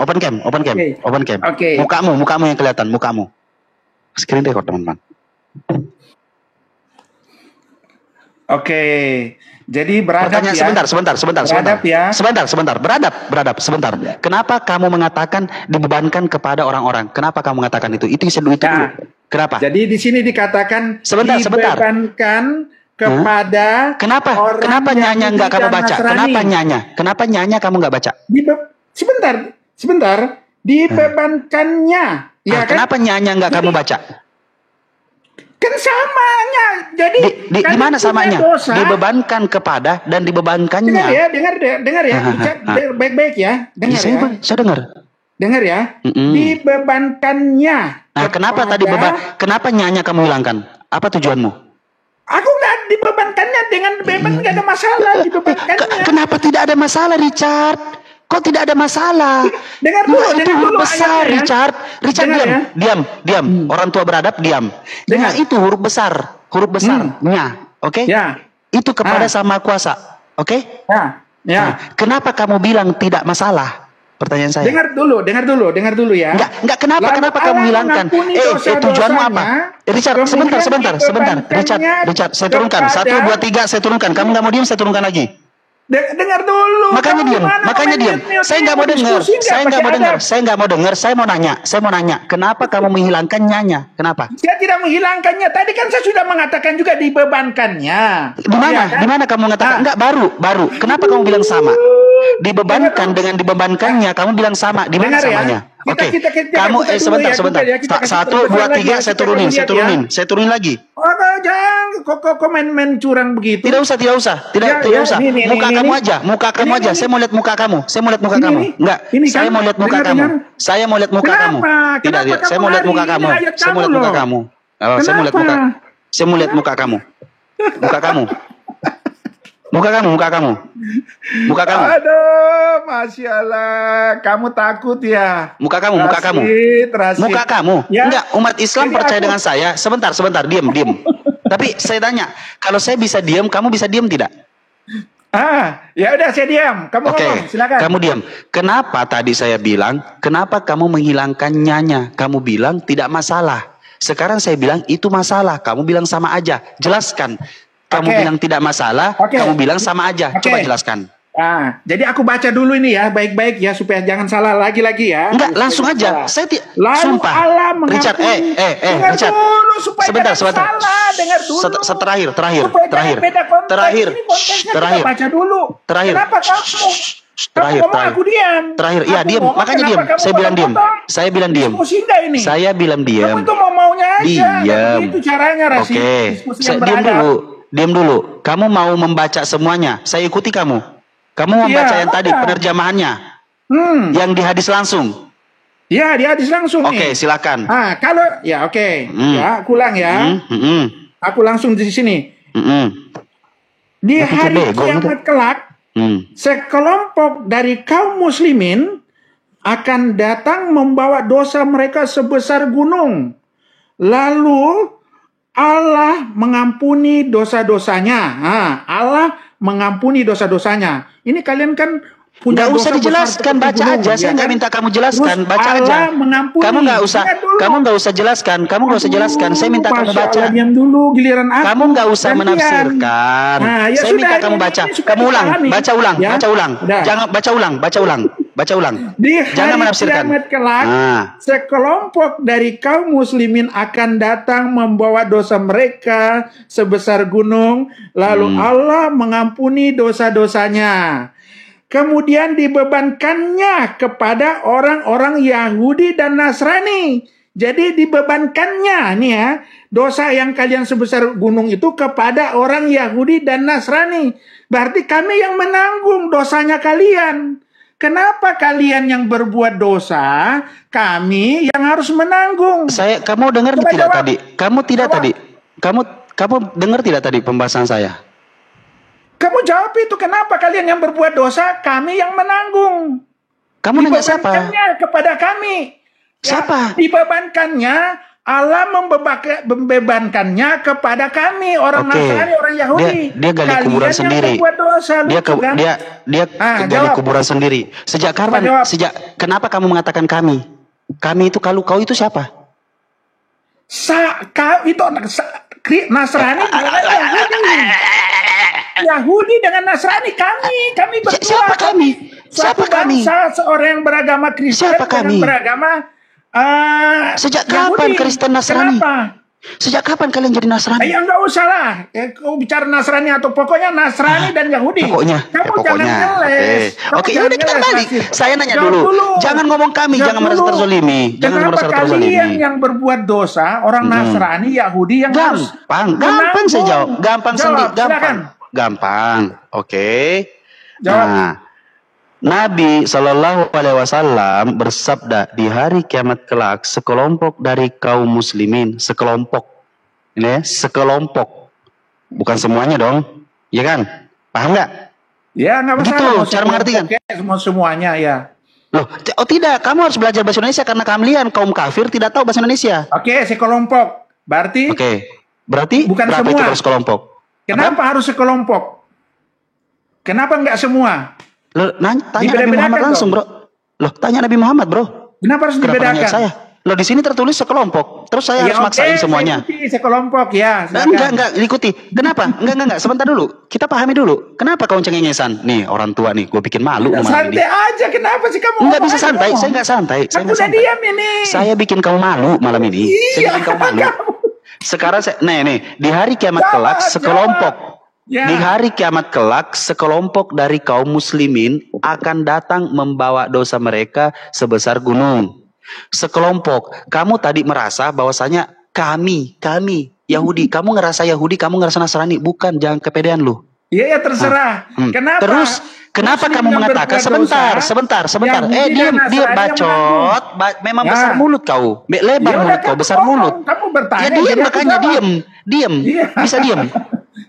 Oke. open cam. Oke. Mukamu yang kelihatan, mukamu. Screen record teman-teman. Oke. Jadi beradab ya. Sebentar. Beradab. Kenapa kamu mengatakan dibebankan kepada orang-orang? Kenapa kamu mengatakan itu? Itu dulu. Kenapa? Jadi di sini dikatakan sebentar. dibebankan kepada Kenapa nyanya nggak kamu baca? Kenapa nyanya kamu nggak baca? Sebentar. Dibebankannya. Ya kan? Kenapa nyanya nggak kamu baca? Kan samanya. Jadi di mana samanya? Dosa, dibebankan kepada dan dibebankannya. Dengar ya. Baik-baik ya. Saya dengar. Dengar ya. Dibebankannya. Nah, kenapa nyanya kamu hilangkan? Apa tujuanmu? Aku nggak dibebankannya dengan beban, nggak ada masalah dibebankannya. Kenapa tidak ada masalah, Richard? Kok tidak ada masalah? Dengar dulu besar, Richard. Richard, diam. Orang tua beradab, diam. Dengar itu huruf besar, nya, oke? Ya. Itu kepada sama kuasa, oke? Ya. Nah, kenapa kamu bilang tidak masalah? Pertanyaan saya. Dengar dulu ya. Enggak, kenapa kamu hilangkan? Tujuanmu apa? Richard, sebentar. Richard, saya turunkan. 1, 2, 3, saya turunkan. Kamu nggak mau diam, saya turunkan lagi. Dengar dulu. Makanya diam. Saya nggak mau dengar. Saya mau nanya. Kenapa kamu menghilangkan nyanya? Kenapa? Saya tidak menghilangkannya. Tadi kan saya sudah mengatakan juga dibebankannya. Di mana kamu mengatakan? Enggak, baru. Kenapa kamu bilang sama? Dibebankan dengan dibebankannya, kamu bilang sama. Di mana samanya? Oke. Kamu sebentar. 1, 2, 3, saya turunin lagi. Jangan kok main curang begitu. Tidak usah. Muka kamu aja. Saya mau lihat muka kamu. Enggak. Saya mau lihat muka kamu. Tidak. Saya mau lihat muka kamu. Saya mau lihat muka kamu. Muka kamu. Aduh, Masya Allah. Kamu takut ya? Muka kamu. Muka kamu. Ya. Enggak, umat Islam percaya dengan saya. Sebentar. Diam. Tapi saya tanya, kalau saya bisa diam, kamu bisa diam tidak? Ya udah saya diam. Kamu ngomong, silakan. Kamu diam. Kenapa tadi saya bilang, kenapa kamu menghilangkan nyanya? Kamu bilang tidak masalah. Sekarang saya bilang itu masalah. Kamu bilang sama aja. Jelaskan. Kamu bilang tidak masalah, kamu bilang sama aja. Coba jelaskan. Jadi aku baca dulu ini ya, baik-baik ya, supaya jangan salah lagi ya. Enggak, langsung aja. Saya sumpah. Richard, Richard. Sebentar. Dengar dulu. Terakhir. Baca dulu. Kenapa kamu? Terakhir. Terakhir. Iya, diam. Makanya diam. Saya bilang diam. Saya bilang diam. Kamu tuh maunya aja. Diam. Itu caranya diskusi yang beradab. Diam dulu. Kamu mau membaca semuanya. Saya ikuti kamu. Kamu membaca yang tadi penerjemahannya. Yang di hadis langsung. Ya, di hadis langsung nih. Oke, silakan. Kalau ya ya, aku ulang ya. Aku langsung di sini. Di hari kiamat kelak, sekelompok dari kaum muslimin akan datang membawa dosa mereka sebesar gunung. Lalu Allah mengampuni dosa-dosanya. Allah mengampuni dosa-dosanya. Ini kalian kan punya dosa. Nggak usah dijelaskan, baca aja. Saya nggak minta kamu jelaskan, baca aja. Kamu nggak usah jelaskan. Saya minta kamu baca. Diam dulu, giliran aku. Kamu nggak usah menafsirkan. Saya minta kamu baca. Kamu baca ulang. Jangan baca ulang. Jangan menafsirkan. Di hari kiamat kelak, sekelompok dari kaum muslimin akan datang membawa dosa mereka sebesar gunung, lalu Allah mengampuni dosa-dosanya. Kemudian dibebankannya kepada orang-orang Yahudi dan Nasrani. Jadi dibebankannya nih ya, dosa yang kalian sebesar gunung itu kepada orang Yahudi dan Nasrani. Berarti kami yang menanggung dosanya kalian. Kenapa kalian yang berbuat dosa, kami yang harus menanggung? Kamu dengar tidak tadi? Kamu dengar tidak tadi pembahasan saya? Kamu jawab itu, kenapa kalian yang berbuat dosa, kami yang menanggung? Kamu nanya siapa? Dibebankannya kepada kami. Siapa? Dibebankannya Allah membebankannya kepada kami orang Oke. Nasrani, orang Yahudi. Dia gali Kalian kuburan yang sendiri. berbuat dosa, Dia lucu kan? dia gali jawab. kuburan sendiri. Sejak kapan? Jawab. Kenapa kamu mengatakan kami? Kami itu kalau kau itu siapa? Kau itu Nasrani dengan Yahudi. Yahudi dengan Nasrani, kami berdua. Siapa kami? Suatu Siapa kami? bangsa, seorang yang beragama Kristen Siapa kami? dengan beragama Sejak Yahudi. kapan Kristen Nasrani? Kenapa? Sejak kapan kalian jadi Nasrani? Ya enggak usah lah. Kau bicara Nasrani atau pokoknya Nasrani dan Yahudi. Kamu jangan ngeles. Oke, ya udah kita balik. Saya nanya dulu. Jangan ngomong kami, jangan merasa terzolimi. Jangan merasa terzolimi. Kalian yang berbuat dosa, orang Nasrani, Yahudi yang gampang saya jawab. Gampang sendiri, gampang. Oke. Jawab. Nah, Nabi Shallallahu Alaihi Wasallam bersabda di hari kiamat kelak sekelompok dari kaum muslimin, sekelompok, ini ya, sekelompok, bukan semuanya dong, ya kan? Paham nggak? Ya nggak masalah. Gitu, cara mengartikan. Semuanya ya. Loh, oh tidak, kamu harus belajar bahasa Indonesia karena kalian kaum kafir tidak tahu bahasa Indonesia. Oke, sekelompok. Berarti? Oke, berarti bukan berapa semua. itu kalau sekelompok? Kenapa harus sekelompok? Kenapa nggak semua? Loh, tanya Nabi Muhammad langsung, bro. Loh, tanya Nabi Muhammad, bro. Kenapa harus dibedakan? Nanya saya? Loh, di sini tertulis sekelompok. Terus saya harus maksain semuanya. Ikuti sekelompok ya. Enggak, ikuti. Kenapa? Enggak. Sebentar dulu. Kita pahami dulu. Kenapa kau cengengesan? Nih, orang tua nih, gue bikin malu sama santai aja, kenapa sih kamu? Enggak bisa santai, saya enggak santai. Saya udah diam ini. Saya bikin kamu malu malam ini. Saya bikin kamu malu. Sekarang di hari kiamat kelak sekelompok. Ya. Di hari kiamat kelak, sekelompok dari kaum muslimin akan datang membawa dosa mereka sebesar gunung. Sekelompok. Kamu tadi merasa bahwasanya kami, Yahudi. Kamu ngerasa Yahudi, kamu ngerasa Nasrani. Bukan, jangan kepedean lu. Iya, ya terserah. Kenapa? Terus, kenapa kamu mengatakan, sebentar. Diam bacot. Memang ya. Besar mulut kau. Lebar mulut kau, besar mulut. Kamu bertanya. Ya diam makanya, diam. Ya. Bisa diam.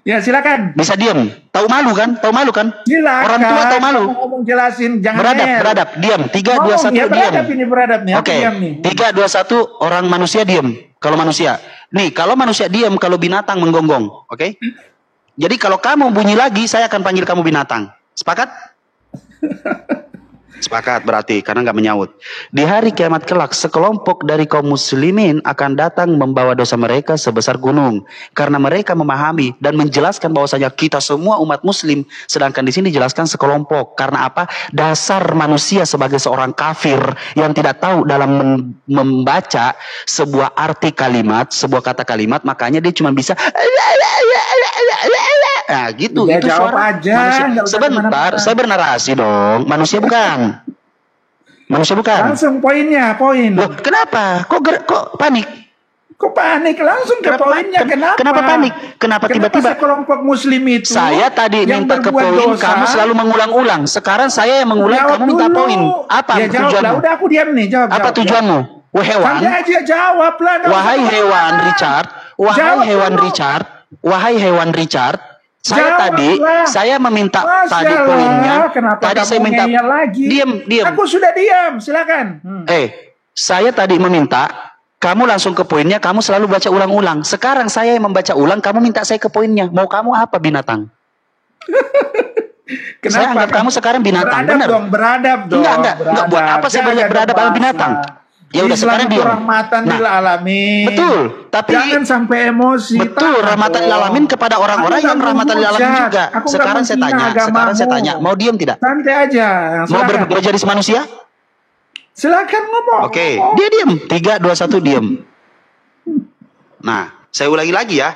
Ya silakan. Bisa diam. Tahu malu kan? Silakan. Orang tua tahu malu. Ngomong jelasin, jangan beradab. Diam. 3, 2, 1 diam. Beradab ini beradab nih. Oke. 3, 2, 1 orang manusia diam. Kalau manusia. Nih, kalau manusia diam, kalau binatang menggonggong. Oke? Jadi kalau kamu bunyi lagi, saya akan panggil kamu binatang. Sepakat? Sepakat berarti, karena nggak menyaut. Di hari kiamat kelak, sekelompok dari kaum muslimin akan datang membawa dosa mereka sebesar gunung. Karena mereka memahami dan menjelaskan bahwasanya kita semua umat muslim. Sedangkan di sini dijelaskan sekelompok. Karena apa? Dasar manusia sebagai seorang kafir yang tidak tahu dalam membaca sebuah arti kalimat, sebuah kata kalimat, makanya dia cuma bisa nah gitu. Ya, itu suara aja, manusia. Sebentar, saya bernarasi dong. Manusia bukan. Langsung poin. Loh, kenapa? Kok panik? Kok panik? Langsung ke poinnya. Kenapa panik? Kenapa tiba-tiba kelompok muslim itu? Saya tadi minta ke poin, kamu selalu mengulang-ulang. Sekarang saya yang mengulang, kamu minta poin. Apa tujuanmu? Udah aku diam nih, jawab. Apa tujuanmu? Santai aja, jawab lah. Wahai hewan Richard. Saya meminta tadi poinnya. Tadi saya minta diam. Aku sudah diam, silakan. Saya tadi meminta kamu langsung ke poinnya. Kamu selalu baca ulang-ulang. Sekarang saya yang membaca ulang. Kamu minta saya ke poinnya. Mau kamu apa binatang? Kenapa? Saya anggap kamu sekarang binatang. Beradab dong. Enggak. Buat apa saya banyak beradab sama binatang? Ya udah sekarang diam. Rahmatan lil alamin. Betul, tapi jangan sampai emosi. Betul, rahmatan lil alamin kepada orang-orang yang rahmatan lil alamin juga. Sekarang saya tanya, mau diam tidak? Santai aja. Mau berjadi manusia? Silakan ngomong. Oke, dia diam. 3, 2, 1 diam. Nah, saya ulangi lagi ya.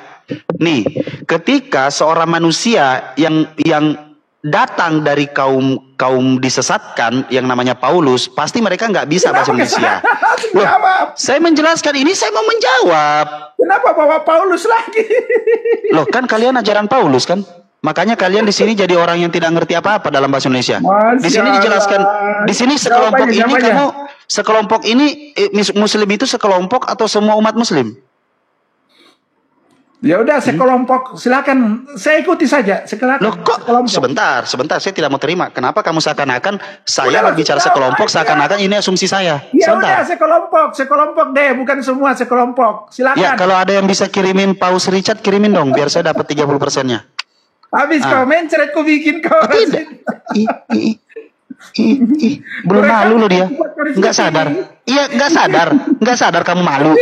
Nih, ketika seorang manusia yang datang dari kaum disesatkan yang namanya Paulus, pasti mereka nggak bisa bahasa Indonesia. Saya menjelaskan ini, saya mau menjawab. Kenapa bawa Paulus lagi? Loh, kan kalian ajaran Paulus kan? Makanya kalian di sini jadi orang yang tidak ngerti apa-apa dalam bahasa Indonesia. Di sini dijelaskan, di sini sekelompok ini muslim itu sekelompok atau semua umat muslim? Ya udah, sekelompok, silakan saya ikuti saja. Loh kok sebentar, saya tidak mau terima. Kenapa kamu seakan-akan saya berbicara sekelompok, seakan-akan ini asumsi saya? Ya udah, sekelompok deh, bukan semua, sekelompok. Silakan. Ya, kalau ada yang bisa kirimin Paus Richard, kirimin dong, biar saya dapat 30%-nya. Habis kau mencret, ku bikin kau. Belum malu loh dia. Nggak sadar. Iya, nggak sadar kamu malu.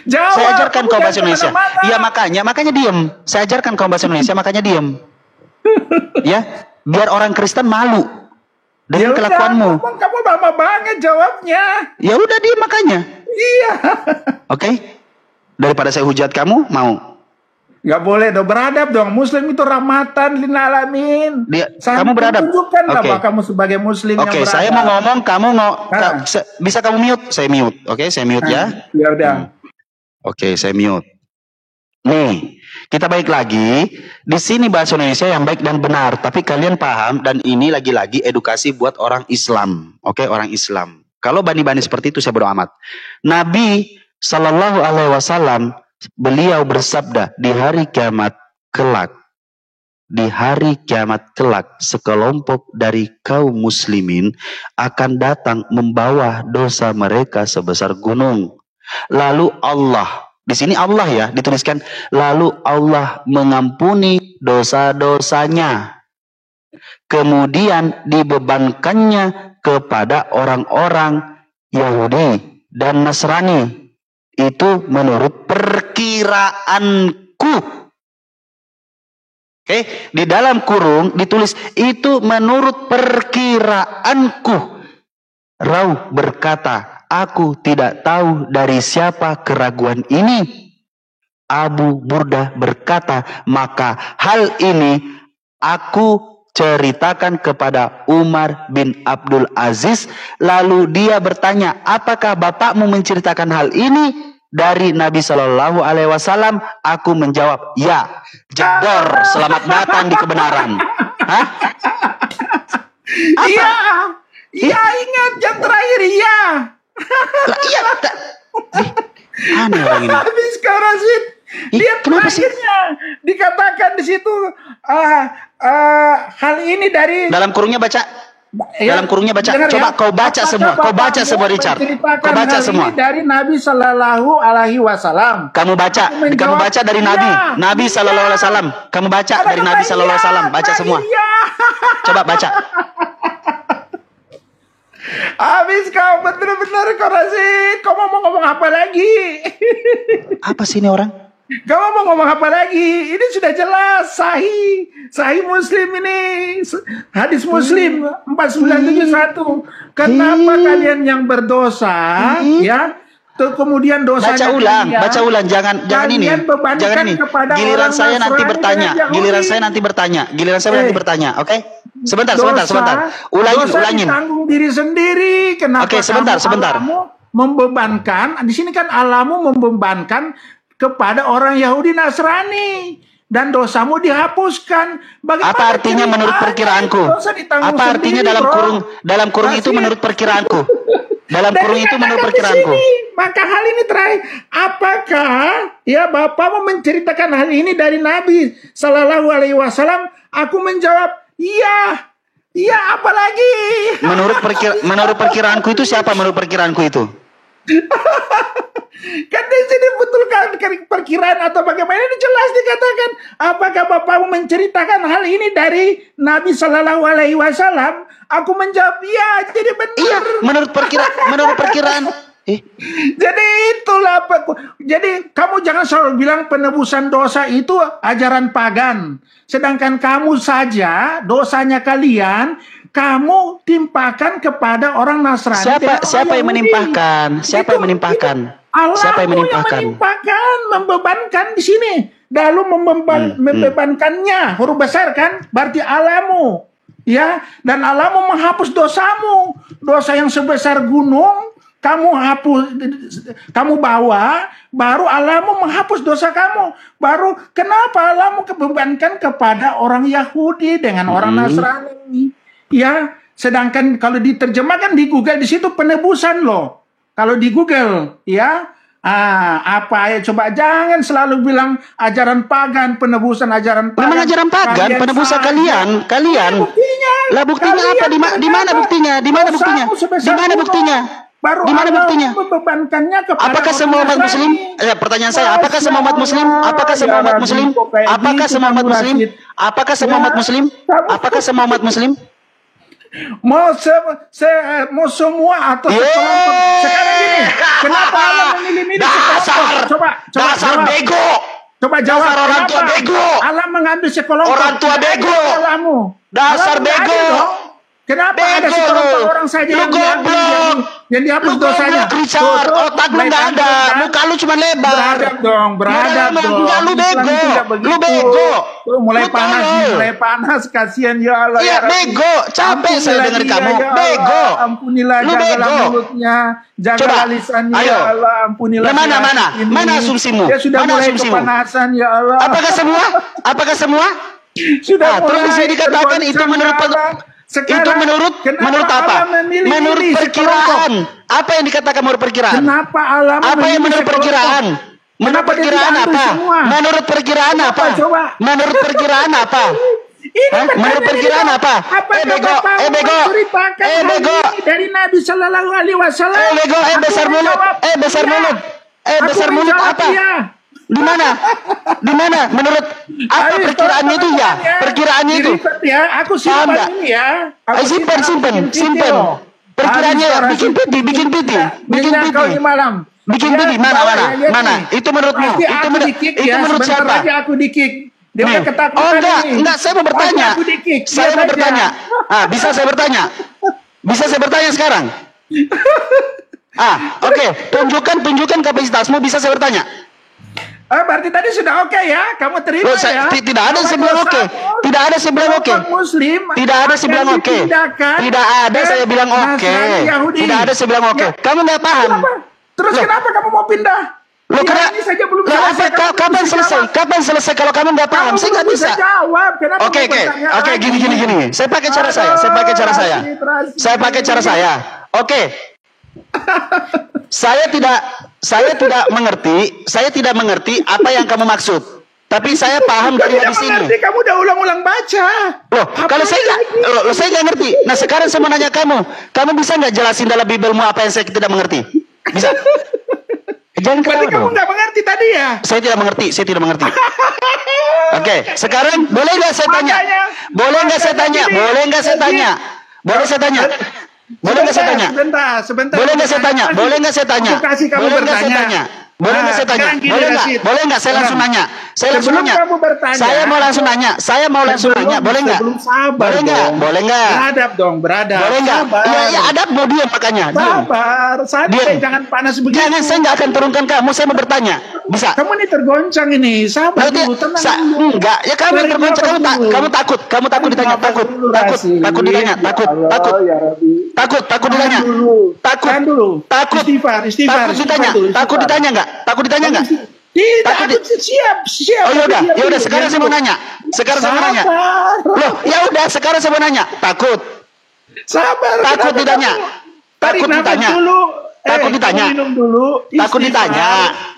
Jawab, saya ajarkan kau bahasa Indonesia. Iya, makanya diem. Saya ajarkan kau bahasa Indonesia, makanya diem. Ya, biar orang Kristen malu dengan kelakuanmu. Kamu lama banget jawabnya. Ya udah, diem makanya. Iya. Oke. Daripada saya hujat kamu, mau? Gak boleh dong, beradab dong. Muslim itu rahmatan lil alamin. Kamu beradab. Tunjukkanlah bahwa kamu sebagai Muslim yang beradab. Saya mau ngomong, kamu bisa kamu mute? Saya mute. Oke, saya mute ya. Ya udah. Oke, saya mute. Nih, kita balik lagi. Di sini bahasa Indonesia yang baik dan benar, tapi kalian paham, dan ini lagi-lagi edukasi buat orang Islam. Oke, orang Islam. Kalau bani-bani seperti itu saya bodo amat. Nabi Shallallahu Alaihi Wasallam, beliau bersabda, di hari kiamat kelak, sekelompok dari kaum muslimin akan datang membawa dosa mereka sebesar gunung. Lalu Allah, di sini Allah ya dituliskan, lalu Allah mengampuni dosa-dosanya. Kemudian dibebankannya kepada orang-orang Yahudi dan Nasrani. Itu menurut perkiraanku. Oke, di dalam kurung ditulis itu menurut perkiraanku. Rauh berkata, aku tidak tahu dari siapa keraguan ini. Abu Burdah berkata, maka hal ini aku ceritakan kepada Umar bin Abdul Aziz. Lalu dia bertanya, apakah bapakmu menceritakan hal ini dari Nabi Shallallahu Alaihi Wasallam? Aku menjawab, ya. Jedor, selamat datang di kebenaran. Hah? Iya, iya, ingat yang terakhir, iya. Iya, aneh orang ini. Habis kau Rasid, dia terakhirnya dikatakan di situ hal ini dari dalam kurungnya baca. Dalam kurungnya baca. Coba ya, kau baca semua. Kau baca semua, Richard. Kau baca semua. Dari Nabi Shallallahu Alaihi Wasallam. Kamu baca. Kamu baca dari Nabi. Ya. Nabi Shallallahu Alaihi Wasallam. Kamu baca dari Nabi Shallallahu Alaihi Wasallam. Baca semua. Ya. Coba baca. Habis kau benar-benar kau Rasid. Kau mau ngomong apa lagi? Apa sih ini orang? Kau mau ngomong apa lagi? Ini sudah jelas Sahih Muslim ini, hadis Muslim 4971. Kenapa kalian yang berdosa ya, kemudian dosanya baca ulang, jangan ini. Giliran saya nanti bertanya. Oke? Sebentar. Ulangin. Tanggung diri sendiri. Kenapa? Oke, sebentar. Alamu membebankan, di sini kan alamu membebankan kepada orang Yahudi Nasrani dan dosamu dihapuskan. Bagaimana apa artinya menurut perkiraanku? Apa artinya dalam kurung itu menurut perkiraanku? Dalam kurung itu menurut perkiraanku. Maka hal ini terakhir, apakah ya Bapakmu menceritakan hal ini dari Nabi Shallallahu Alaihi Wasallam? Aku menjawab, iya. Iya, apalagi? Menurut perkiraanku itu siapa menurut perkiraanku itu? Kan di sini betulkan perkiraan atau bagaimana, ini jelas dikatakan, apakah Bapakmu menceritakan hal ini dari Nabi Shallallahu Alaihi Wasallam? Aku menjawab, ya, jadi benar. Iya, menurut perkiraan. Jadi itulah. Jadi kamu jangan selalu bilang penebusan dosa itu ajaran pagan, sedangkan kamu saja dosanya kalian kamu timpakan kepada orang Nasrani. Siapa yang menimpakan? Siapa yang menimpakan? Allah yang menimpakan, membebankan di sini. Lalu membebankannya huruf besar kan? Berarti Allahmu, ya. Dan Allahmu menghapus dosamu, dosa yang sebesar gunung. Kamu bawa, baru Allahmu menghapus dosa kamu. Baru kenapa Allahmu kebebankan kepada orang Yahudi dengan orang Nasrani? Ya, sedangkan kalau diterjemahkan di Google di situ penebusan loh. Kalau di Google, ya, Apa ya? Coba jangan selalu bilang ajaran pagan, penebusan ajaran pagan. Memang ajaran pagan, penebusan kalian. Buktinya. Lah buktinya apa? Di mana buktinya? Di mana buktinya? Di mana buktinya? Baru di mana buktinya? Membebankannya kepada apakah semua umat muslim? Pertanyaan saya, apakah semua umat muslim? Apakah semua umat muslim? Apakah semua umat muslim? Apakah semua umat muslim? Apakah semua umat muslim? Mau semua atau sekelompok? Sekarang gini, kenapa Allah memilih-milih sekelompok? Dasar bego. Coba jawab. Dasar orang tua bego. Allah mengambil sekelompok. Orang tua bego. Dasar bego. Kenapa ada sekelompok orang saja yang dihapus dosanya? Richard, otak lu nggak ada, muka lu cuma lebar. Beradab dong. Enggak, lu bego. Mulai panas, kasihan ya Allah. Iya, bego. Capek saya dengar kamu. Bego. Ampunilah, jagalah mulutnya, jagalah lisannya ya Allah. Ampunilah. Mana asumsimu? Dia sudah mulai kepanasan ya Allah. Apakah semua? Sudah terus bisa dikatakan itu menurut sekarang, itu menurut apa? Menurut perkiraan. Apa yang dikatakan menurut perkiraan? Kenapa Allah apa yang menurut perkiraan? Menurut perkiraan apa? Menurut perkiraan apa? Menurut perkiraan apa? Menurut perkiraan apa? Bego. Dari Nabi Sallallahu Alaihi Wasallam. Bego. Besar mulut apa? Di mana? Menurut apa perkiraannya itu ya? Perkiraannya itu. Ya, aku simpan ini ya. Simpan. Perkiraannya bikin piti. Bikin piti. Mana? Itu menurutmu? Itu menurut siapa? Aku di-kick. Dia udah ketakutan. Enggak, saya mau bertanya. Bisa saya bertanya sekarang? Oke. Tunjukkan kapasitasmu, bisa saya bertanya. Berarti tadi sudah oke ya? Kamu terima ya? Tidak ada sebelum oke. Tidak ada sebelum oke. Tidak ada sebelum oke. Tidak ada saya bilang oke. Tidak ada sebelum oke. Kamu nggak paham. Terus kenapa kamu mau pindah? Ini saja belum selesai. Kapan selesai kalau kamu nggak paham? Saya nggak bisa. Oke. Gini. Saya pakai cara saya. Oke. Saya tidak mengerti apa yang kamu maksud. Tapi saya paham dari hadis ini. Kamu udah ulang-ulang baca. Kalau saya nggak ngerti. Nah, sekarang saya mau nanya kamu bisa nggak jelasin dalam Bibelmu apa yang saya tidak mengerti? Bisa? Jangan ketawa dong. Kamu nggak mengerti tadi ya? Saya tidak mengerti. Oke, sekarang boleh nggak saya tanya? Boleh nggak saya tanya? Boleh nggak saya tanya? Boleh nggak saya tanya? Kasih kamu bertanya. Boleh nggak saya langsung nanya? Saya mau langsung nanya. Boleh nggak? Boleh nggak? Beradab. Boleh nggak? Ya, adab mau diam makanya. Santai, jangan panas begitu. Jangan, saya nggak akan turunkan kamu. Saya mau bertanya. Bisa? Kamu ini tergoncang ini. Sabar dulu, tenang dulu. Enggak, ya kamu yang tergoncang. Kamu takut ditanya. Takut ditanya. Takut ditanya. Takut ditanya nggak? Tidak, aku siap. Ya udah. Sekarang saya mau nanya. Loh, ya udah. Sekarang saya mau nanya. Takut. Sabar. Takut ditanya. Takut ditanya.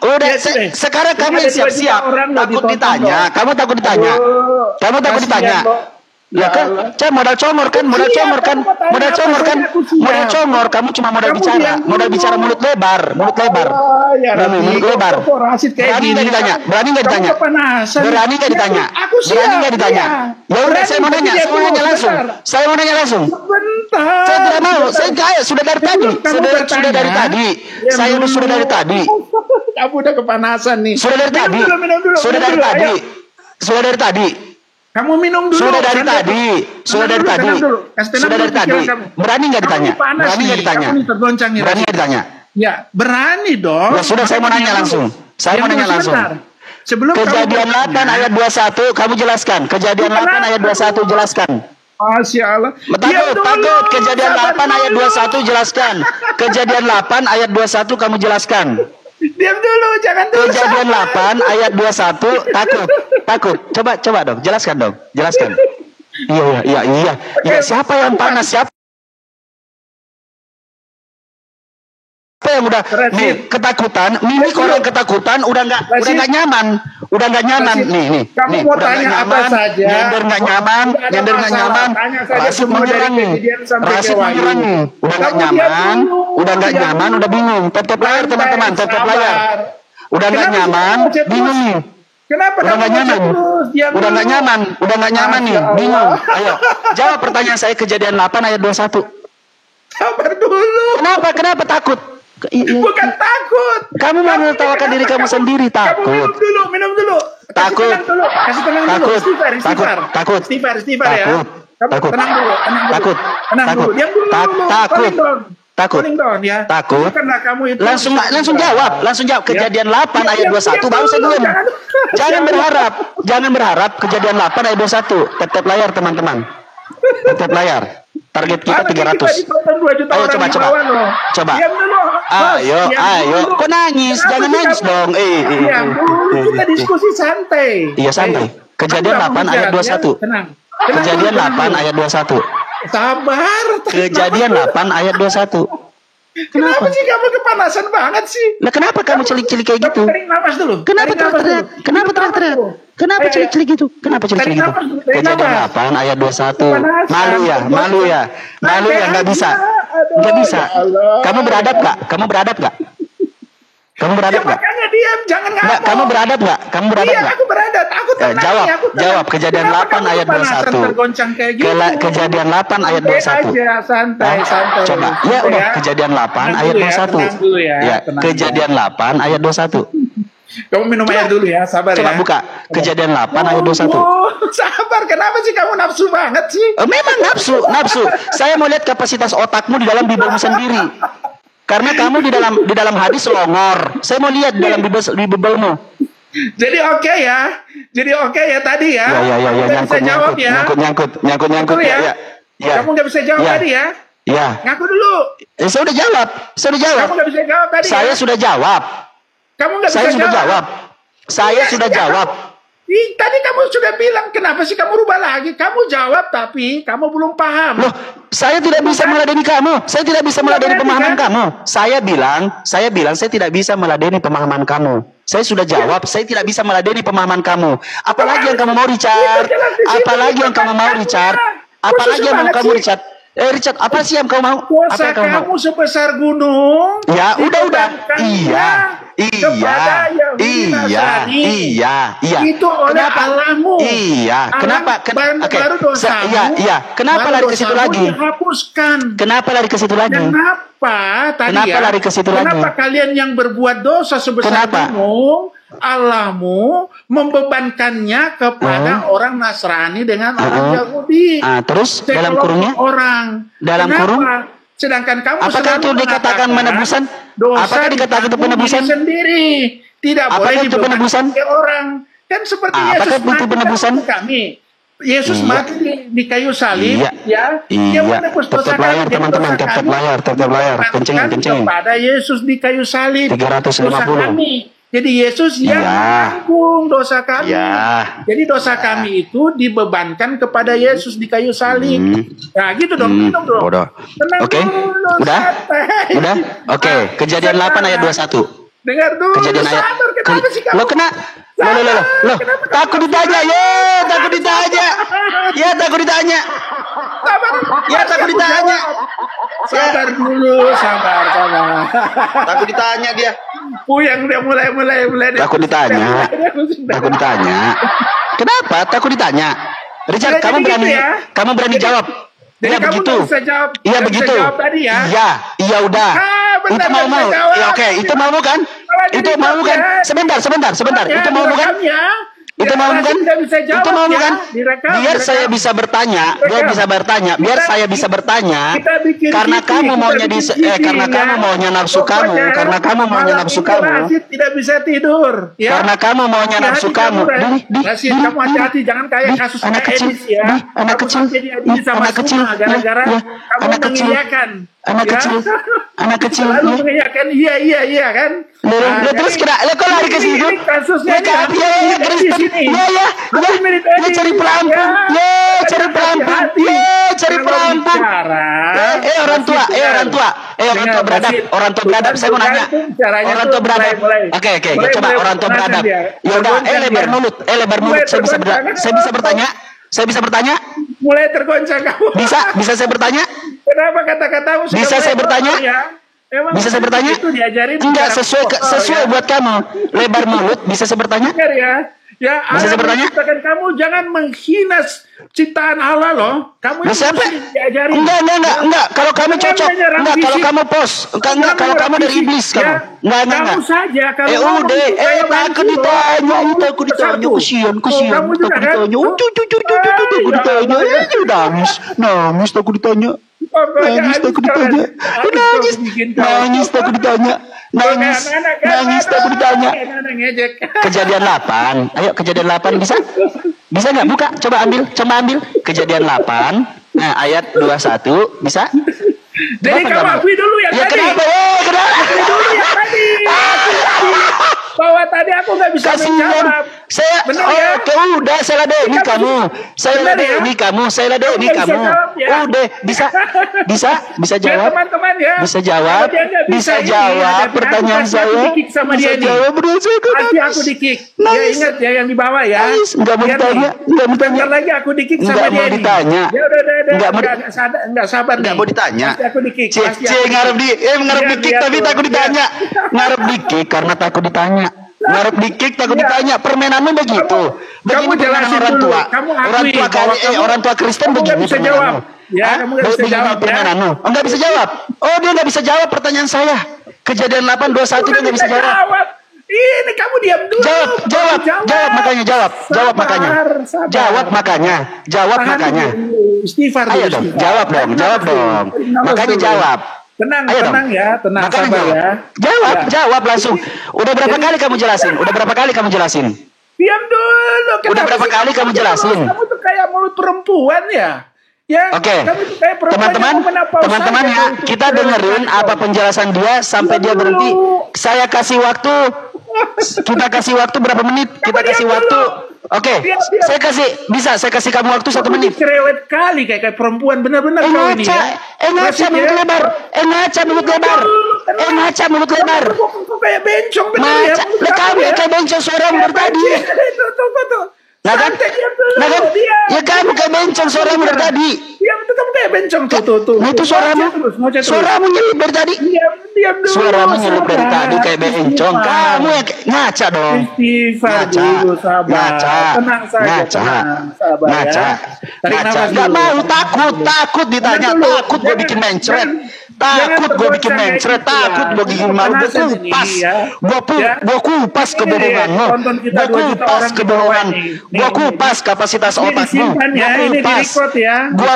Udah. Sekarang kamu yang siap-siap. Takut ditanya. Kamu takut ditanya. Ya kan, modal comor kan. Kamu cuma modal bicara mulut lebar. Mulut lebar. Berani nggak ditanya? Ya udah, saya mau nanya langsung. Sebentar. Saya tidak mau. Saya kaya sudah dari tadi. Sudah dari tadi. Kamu udah kepanasan nih. Sudah dari tadi. Kamu minum dulu. Sudah dari tadi. Berani nggak ditanya? Kamu tergoncang nih. Berani nggak ditanya? Ya, berani dong. Ya sudah, saya mau nanya langsung. Sebelum Kejadian 8 ayat 21 kamu jelaskan. Kejadian 8 ayat 21 jelaskan. Masya Allah. Takut. Kejadian 8 ayat 21 jelaskan. Kejadian 8 ayat 21 kamu jelaskan. Diam dulu, jangan dulu. Kejadian 8 ayat 21 takut. Coba dong, jelaskan. Iya. Siapa yang panas? Siapa saya yang udah nih ketakutan, mimik orang ketakutan udah nggak nyaman, nih. Kamu Nih, mau udah nggak tanya apa nyaman, saja? nyender nggak nyaman, Rasid menyerang nih, udah nggak nyaman, udah bingung, tetep layar teman-teman, tetep layar, udah nggak nyaman, bingung nih. Kenapa udah nggak nyaman, udah nggak nyaman nih, bingung. Ayo, jawab pertanyaan saya Kejadian 8 ayat 21. Sabar dulu. Kenapa takut? Bukan takut. Kamu menertawakan diri kamu sendiri, takut. Kamu minum dulu. Takut. Kasih tenang dulu. Takut. Istighfar ya. Takut. Tenang dulu. Tenang dulu. Diam dulu. Takut. Ya. Takut. Karena kamu itu langsung jawab. Kejadian 8 ayat 21 baru saya diam. Jangan berharap Kejadian 8 ayat 21. Tetap layar teman-teman. Tetap layar. Target kita 300. Ayo coba. Ayo. Kok nangis? Jangan nangis dong. Kita diskusi santai. Iya santai. Kejadian 8 ayat 21. Kejadian 8 ayat 21. Sabar. Kejadian 8 ayat 21. Kenapa sih kamu kepanasan banget sih? Lah kenapa kamu celik-celik kayak gitu? Tarik nafas dulu. Kenapa teriak-teriak? Kenapa teriak-teriak? Kenapa celik-celik gitu? Kenapa celik-celik gitu? Kejadian 8 ayat 21. Malu ya, nggak bisa. Kamu beradab gak? Makanya diam, jangan ngapa. Enggak, kamu beradab gak? Iya, aku beradab. Aku tenang. Jawab Kejadian 8 ayat 21. Kejadian 8 ayat 21. Santai. Coba. Ya udah, Kejadian 8 ayat 21. Ya, Kejadian 8 ayat 21. Kamu minum air dulu ya, sabar ya. Coba buka Kejadian 8 ayat 21. Sabar, kenapa sih kamu nafsu banget sih? Memang nafsu. Saya mau lihat kapasitas otakmu di dalam Bibelmu sendiri. Karena kamu di dalam hadis longor. Saya mau lihat dalam Bibelmu. Jadi oke ya tadi ya. Ya, nyangkut ya. Kamu nggak bisa jawab tadi ya. Ya. Ngaku dulu. Saya udah jawab. Kamu nggak bisa jawab tadi. Saya sudah jawab. Kamu nggak bisa jawab. Saya sudah jawab. Tadi kamu sudah bilang, kenapa sih kamu rubah lagi? Kamu jawab tapi kamu belum paham. Loh, saya tidak bisa meladeni kamu. Saya tidak bisa meladeni pemahaman kamu. Saya bilang saya tidak bisa meladeni pemahaman kamu. Saya sudah jawab, saya tidak bisa meladeni pemahaman kamu. Apalagi yang kamu mau, Richard? Apalagi yang kamu mau, Richard? Richard, apa sih yang kau mau? Dosa kamu sebesar gunung. Ya, udah. Iya. Itu oleh Allahmu. Iya. Kenapa? Baru dosamu. Iya. Kenapa lari ke situ lagi? Dihapuskan. Kenapa lari ke situ lagi? Kenapa lari ke situ lagi? Kenapa kalian yang berbuat dosa sebesar gunung, Allahmu membebankannya kepada orang Nasrani dengan orang Yahudi. Terus dalam kurungnya? Dalam kurung? Sedangkan kamu apakah itu dikatakan penebusan? Apakah dikatakan itu penebusan sendiri? Tidak boleh dibebankan ke orang. Kan seperti Yesus mati kami. Yesus mati di kayu salib, ya. Dia menebus dosa kami. Teman-teman, tetap layar. Kencengin. Kepada Yesus di kayu salib. 350. Jadi Yesus yang menanggung dosa kami. Jadi dosa kami itu dibebankan kepada Yesus di kayu salib. Nah, gitu dong, minum dong. Tenang dulu. Udah? Oke. Kejadian 8 ayat 21. Dengar dulu. Kejadian ayat. Kenapa sih kamu? Lo kena. Loh. Takut ditanya. Takut ditanya. Sabar dulu. Takut ditanya dia. Puyang dia mulai. Takut ditanya. Kenapa? Takut ditanya. Richard, kamu berani jawab. Iya begitu. Iya begitu. Iya udah. Itu mau. Ya oke, itu mau kan? Sebentar. Itu mau kan? Itu mau kan? Biar saya bisa bertanya. Karena kamu maunya nafsu kamu. Tidak bisa tidur. Karena kamu maunya nafsu kamu. Kamu hati-hati, jangan kayak kasus Edis ya. Anak kecil. Gara-gara kamu mengiyakan. Anak kecil. Lalu mengiyakan iya kan? Terus kok lari ke situ? Kasusnya cari pelampung. orang tua, orang tua beradab, orang tua beradab. Saya mau nanya, orang tua beradab. Oke, coba orang tua beradab. Ya udah, lebar mulut, saya bisa bertanya. Saya bisa bertanya? Mulai tergoncang kamu. Bisa saya bertanya? Kenapa kata-katamu bisa saya bertanya? Bisa saya bertanya? Itu diajarin enggak sesuai buat kamu. Lebar mulut, bisa saya bertanya? Ya, bisa saya bertanya? Kamu jangan menghina ciptaan Allah loh. Kamu itu diajarin. Enggak. Kalau kamu cocok, enggak. Kalau kamu pos, enggak. Kalau kamu dari iblis kamu. Enggak. Kamu saja. Takut ditanya. Kesian. Kamu juga kan? Nangis takut ditanya. Nangis takut ditanya. Kejadian 8. Ayo kejadian 8 bisa? Bisa nggak? Buka, coba ambil. Kejadian 8. Nah, ayat 21 bisa? Jadi kamu akui dulu yang tadi. Kenapa? Akui dulu yang tadi. Bahwa tadi aku nggak bisa menjawab. Udah saya ladeni kamu. Udah bisa jawab. Teman-teman ya. Bisa jawab pertanyaan saya. Bisa jawab. Pasti aku di-kick. Ya ingat ya yang di bawah ya. Enggak mau ditanya. Bentar lagi aku di-kick sama dia. Enggak sabar. Enggak mau ditanya. Aku di-kick. Ngarep di-kick tapi takut ditanya. Ngarep di-kick karena takut ditanya. Ngarep di-kick takut ditanya. Permainanmu begitu. Begini permainan orang tua. Orang tua Kristen begini permainanmu. Ya, kamu nggak bisa jawab permainanmu. Enggak bisa jawab. Oh, dia nggak bisa jawab pertanyaan saya. Kejadian 8:21 dia nggak bisa jawab. Ini kamu diam dulu. Jawab makanya. Istighfar dulu. Ayo dong, jawab dong. Makanya jawab. Tenang ya, sabar ya. Jawab langsung. Udah berapa kali kamu jelasin? Diam dulu. Udah berapa kali kamu jelasin? Kamu tuh kayak mulut perempuan ya. Oke, teman-teman ya, kita dengerin apa penjelasan dia sampai dia berhenti. Saya kasih waktu. Kita kasih waktu berapa menit? Oke, saya kasih kamu waktu 1 menit. Cerewet kali kayak perempuan benar-benar kau ini ya. Ngaca mulut lebar. Kok kayak bencong benar ya. Kamu kayak bencong suaramu dari tadi. Tuh. Nah kan? Ya kamu kayak bencong suaramu dari tadi. Diam tuh, kamu kayak bencong tuh. Nah itu suaramu nyelip dari tadi. Diam dulu. Suaramu nyelip dari tadi kayak bencong. Kamu yang ngaca dong. Istighfar dulu, sabar. Tenang saja. Ngaca. Gak mau, takut ditanya. Takut gue bikin mencret. Takut gue bikin malu. Gue kupas kebohonganmu. Gue kupas kapasitas otakmu. Gue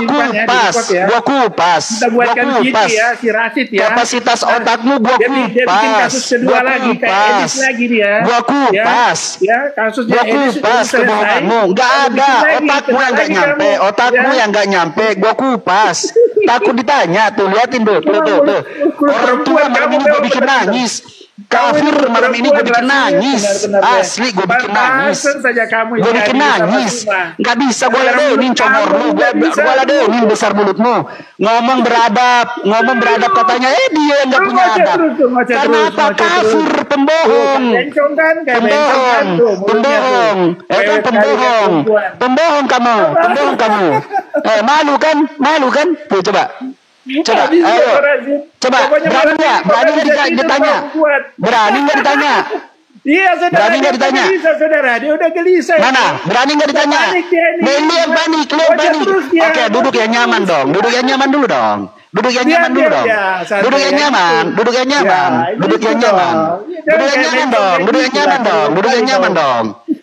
kupas kapasitas otakmu. Gue kupas kebohonganmu. Gak ada, otakmu yang gak nyampe. Gue kupas. Takut ditanya, tuh liatin tuh. Orang tua malam ini gue bikin nangis. Kafir malam ini gue bikin nangis. Asli gue bikin nangis. Gue bikin nangis. Gak bisa gue ladenin comor lu. Gue ladenin besar mulutmu. Ngomong beradab katanya. Dia yang gak punya adab. Karena apa? Kafir, pembohong. Pembohong kamu. Malu kan? Tuh coba, ayo. Coba, berani nggak ditanya? Iya, saudara. Berani nggak ditanya? Saudara, dia udah gelisah. Mana? Berani nggak ditanya? Lu yang panik. Oke, duduk yang nyaman dong. Duduk yang nyaman dulu dong. Duduk yang nyaman dong.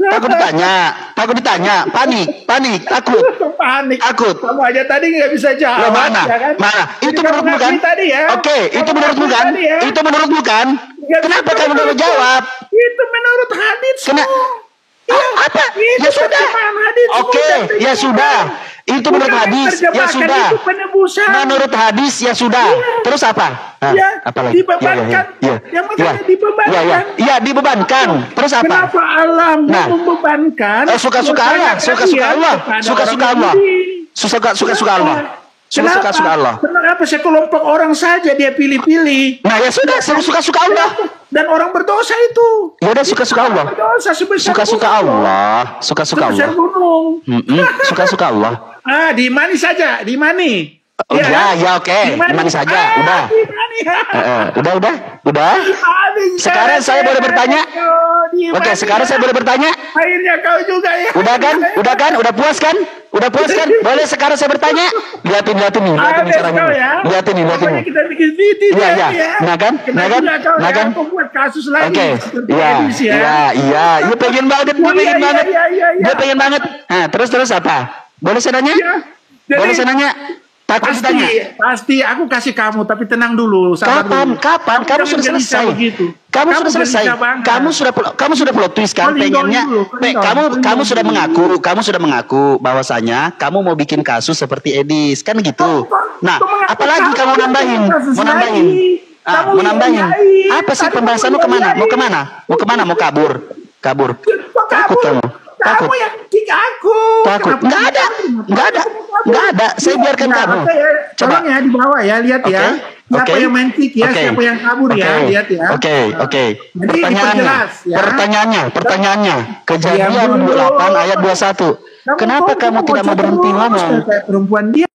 Takut ditanya. Panik. Takut. Kamu aja tadi nggak bisa jawab. Mana? Itu menurutmu kan? Oke, itu menurutmu kan? Kenapa kamu nggak mau jawab? Itu menurut hadits. Apa? Ya sudah. Oke, ya sudah. Itu menurut hadis. Ya sudah. Menurut hadis ya sudah. Terus apa? Apalagi? Dibebankan. Yang maksudnya dibebankan. Iya, dibebankan. Terus apa? Kenapa Allah membebankan? Suka-suka Allah. Suka-suka Allah. Kenapa sekelompok orang saja dia pilih-pilih? Nah ya sudah, suka-suka Allah. Dan orang berdosa itu. Ya udah suka-suka Allah. Berdosa sebesar Suka-suka gunung. Allah. Suka-suka Sebesar Allah. gunung. Suka-suka Allah. Di mani saja, di mani. Oh, ya oke. Gimana saja, udah. Di mani. Udah. Sekarang saya boleh bertanya? Oke, sekarang saya boleh bertanya? Akhirnya kau juga ya. Udah puas kan? Boleh sekarang saya bertanya? Lihatin nih caranya. Ya. Lihatin nih. Pokoknya kita bikin video Iya. Nah kan? Kau buat kasus lagi. Oke. Iya. Pengen banget. Dia pengen banget. Nah, terus apa? Boleh saya nanya? Jadi, boleh saya nanya? Takut ditanya. Pasti aku kasih kamu, tapi tenang dulu. Kapan? Kamu sudah selesai. Kamu sudah selesai. Kamu sudah plot twist kan? Pengennya. Kamu sudah mengaku bahwasanya kamu mau bikin kasus seperti Edis kan gitu. Nah, apalagi kamu nambahin? Mau nambahin? Apa sih pembahasan lu kemana? Mau kemana? Mau kabur? Takut kamu? Takut. Kamu yang kick aku. Takut. Enggak ada. Saya biarkan kamu. Coba ya di bawah ya, lihat ya. Siapa yang main kick ya, siapa yang kabur ya, lihat ya. Oke. Jadi Pertanyaannya. Kejadian 28 ayat 21. Kenapa kamu tidak mau berhenti ngomong? Perempuan dia.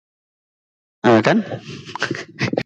Kan?